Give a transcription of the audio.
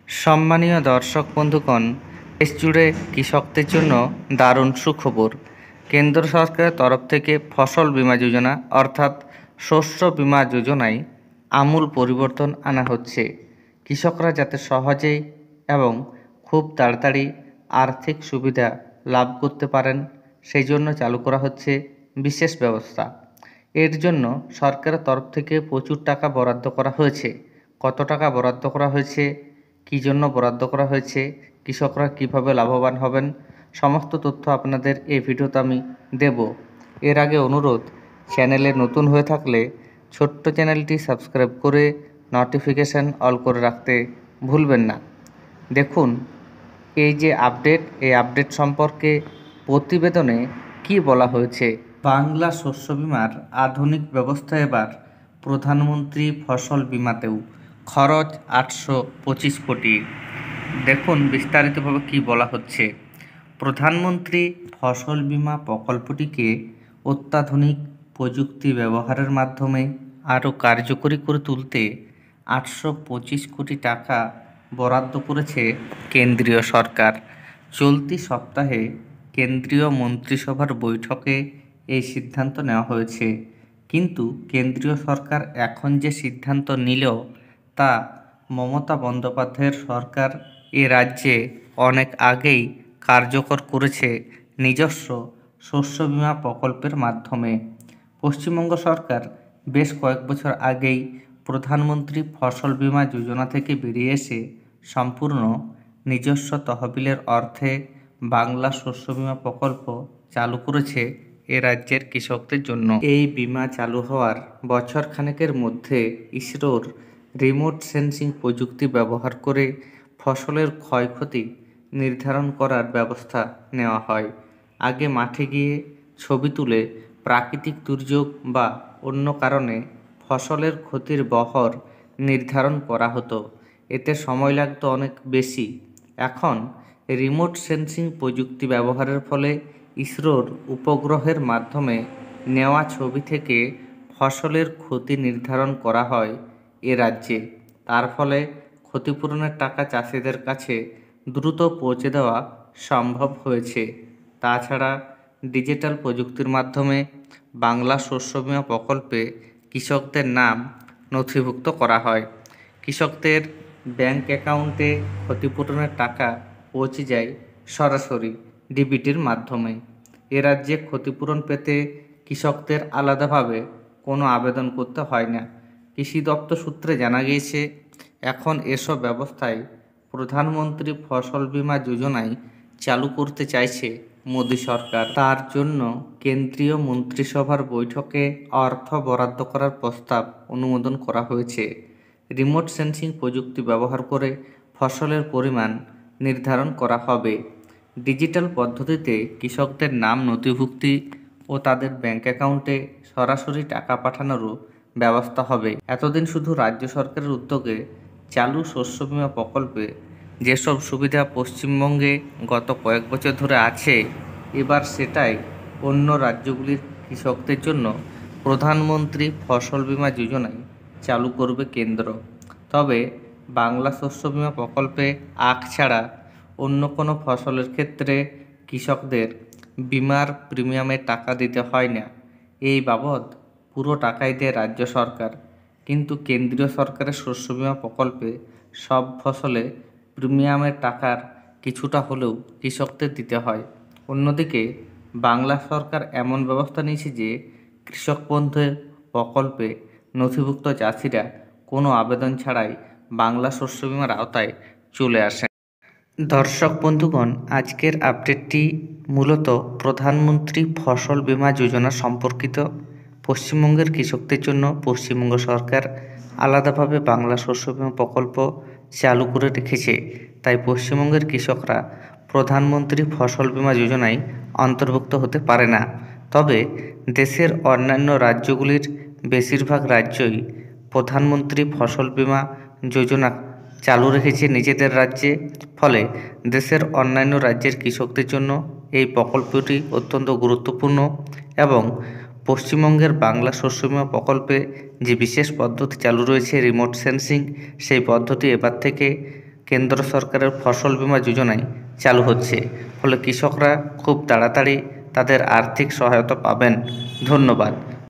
সম্মানীয় দর্শক বন্ধুগণ, দেশ জুড়ে কৃষকদের জন্য দারুণ সুখবর। কেন্দ্র সরকারের তরফ থেকে ফসল বীমা যোজনা অর্থাৎ শস্য বীমা যোজনায় আমূল পরিবর্তন আনা হচ্ছে। কৃষকরা যাতে সহজেই এবং খুব তাড়াতাড়ি আর্থিক সুবিধা লাভ করতে পারেন, সেই জন্য চালু করা হচ্ছে বিশেষ ব্যবস্থা। এর জন্য সরকারের তরফ থেকে প্রচুর টাকা বরাদ্দ করা হয়েছে। কত টাকা বরাদ্দ করা হয়েছে, কী জন্য বরাদ্দ করা হয়েছে, কৃষকরা কিভাবে লাভবান হবেন, সমস্ত তথ্য আপনাদের এই ভিডিওতে আমি দেব। এর আগে অনুরোধ, চ্যানেলে নতুন হয়ে থাকলে ছোট্ট চ্যানেলটি সাবস্ক্রাইব করে নোটিফিকেশান অল করে রাখতে ভুলবেন না। দেখুন এই যে আপডেট, এই আপডেট সম্পর্কে প্রতিবেদনে কি বলা হয়েছে। বাংলা শস্য বীমার আধুনিক ব্যবস্থা এবার প্রধানমন্ত্রী ফসল বীমাতেও, খরচ 825 কোটি। দেখুন বিস্তারিতভাবে কি বলা হচ্ছে। প্রধানমন্ত্রী ফসল বীমা প্রকল্পটিকে অত্যাধুনিক প্রযুক্তি ব্যবহারের মাধ্যমে আরও কার্যকরী করে তুলতে 825 কোটি টাকা বরাদ্দ করেছে কেন্দ্রীয় সরকার। চলতি সপ্তাহে কেন্দ্রীয় মন্ত্রিসভার বৈঠকে এই সিদ্ধান্ত নেওয়া হয়েছে। কিন্তু কেন্দ্রীয় সরকার এখন যে সিদ্ধান্ত নিল তা মমতা বন্দ্যোপাধ্যায়ের সরকার এ রাজ্যে অনেক আগেই কার্যকর করেছে নিজস্ব শস্য বীমা প্রকল্পের মাধ্যমে। পশ্চিমবঙ্গ সরকার বেশ কয়েক বছর আগেই প্রধানমন্ত্রী ফসল বীমা যোজনা থেকে বেরিয়ে এসে সম্পূর্ণ নিজস্ব তহবিলের অর্থে বাংলা শস্য বীমা প্রকল্প চালু করেছে এ রাজ্যের কৃষকদের জন্য। এই বীমা চালু হওয়ার বছর খানেকের মধ্যে ইসরোর রিমোট সেন্সিং প্রযুক্তি ব্যবহার করে ফসলের ক্ষয়ক্ষতি নির্ধারণ করার ব্যবস্থা নেওয়া হয়। আগে মাঠে গিয়ে ছবি তুলে প্রাকৃতিক দুর্যোগ বা অন্য কারণে ফসলের ক্ষতির বহর নির্ধারণ করা হতো, এতে সময় লাগতো অনেক বেশি। এখন রিমোট সেন্সিং প্রযুক্তি ব্যবহারের ফলে ইসরোর উপগ্রহের মাধ্যমে নেওয়া ছবি থেকে ফসলের ক্ষতি নির্ধারণ করা হয় এ রাজ্যে। তার ফলে ক্ষতিপূরণের টাকা চাষিদের কাছে দ্রুত পৌঁছে দেওয়া সম্ভব হয়েছে। তাছাড়া ডিজিটাল প্রযুক্তির মাধ্যমে বাংলা শস্য বীমা প্রকল্পে কৃষকদের নাম নথিভুক্ত করা হয়। কৃষকদের ব্যাংক অ্যাকাউন্টে ক্ষতিপূরণের টাকা পৌঁছে যায় সরাসরি ডিবিটির মাধ্যমে। এ রাজ্যে ক্ষতিপূরণ পেতে কৃষকদের আলাদাভাবে কোনো আবেদন করতে হয় না। কৃষি দপ্তর সূত্রে জানা গিয়েছে, এখন এসব ব্যবস্থায় প্রধানমন্ত্রী ফসল বীমা যোজনায় চালু করতে চাইছে মোদী সরকার। তার জন্য কেন্দ্রীয় মন্ত্রিসভার বৈঠকে অর্থ বরাদ্দ করার প্রস্তাব অনুমোদন করা হয়েছে। রিমোট সেন্সিং প্রযুক্তি ব্যবহার করে ফসলের পরিমাণ নির্ধারণ করা হবে। ডিজিটাল পদ্ধতিতে কৃষকদের নাম নথিভুক্তি ও তাদের ব্যাংক অ্যাকাউন্টে সরাসরি টাকা পাঠানোরও ব্যবস্থা হবে। এতদিন শুধু রাজ্য সরকারের উদ্যোগে চালু শস্য বীমা প্রকল্পে যেসব সুবিধা পশ্চিমবঙ্গে গত কয়েক বছর ধরে আছে, এবার সেটাই অন্য রাজ্যগুলির কৃষকদের জন্য প্রধানমন্ত্রী ফসল বীমা যোজনায় চালু করবে কেন্দ্র। তবে বাংলা শস্য বীমা প্রকল্পে আখ ছাড়া অন্য কোনো ফসলের ক্ষেত্রে কৃষকদের বিমার প্রিমিয়ামের টাকা দিতে হয় না। এই বাবদ পুরো টাকাই দেয় রাজ্য সরকার। কিন্তু কেন্দ্রীয় সরকারের শস্য বীমা প্রকল্পে সব ফসলে প্রিমিয়ামের টাকার কিছুটা হলেও কৃষকদের দিতে হয়। অন্যদিকে বাংলা সরকার এমন ব্যবস্থা নিয়েছে যে কৃষক বন্ধু প্রকল্পে নথিভুক্ত চাষিরা কোনো আবেদন ছাড়াই বাংলা শস্য বীমার আওতায় চলে আসেন। দর্শক বন্ধুগণ, আজকের আপডেটটি মূলত প্রধানমন্ত্রী ফসল বীমা যোজনা সম্পর্কিত। পশ্চিমবঙ্গের কৃষকদের জন্য পশ্চিমবঙ্গ সরকার আলাদাভাবে বাংলা শস্য বীমা প্রকল্প চালু করে রেখেছে। তাই পশ্চিমবঙ্গের কৃষকরা প্রধানমন্ত্রী ফসল বীমা যোজনায় অন্তর্ভুক্ত হতে পারে না। তবে দেশের অন্যান্য রাজ্যগুলির বেশিরভাগ রাজ্যই প্রধানমন্ত্রী ফসল বীমা যোজনা চালু রেখেছে নিজেদের রাজ্যে। ফলে দেশের অন্যান্য রাজ্যের কৃষকদের জন্য এই প্রকল্পটি অত্যন্ত গুরুত্বপূর্ণ এবং পশ্চিমবঙ্গের বাংলা শস্য বীমা প্রকল্পে যে বিশেষ পদ্ধতি চালু রয়েছে রিমোট সেন্সিং, সেই পদ্ধতি এবার থেকে কেন্দ্র সরকারের ফসল বীমা যোজনায় চালু হচ্ছে, ফলে কৃষকরা খুব তাড়াতাড়ি তাদের আর্থিক সহায়তা পাবেন। ধন্যবাদ।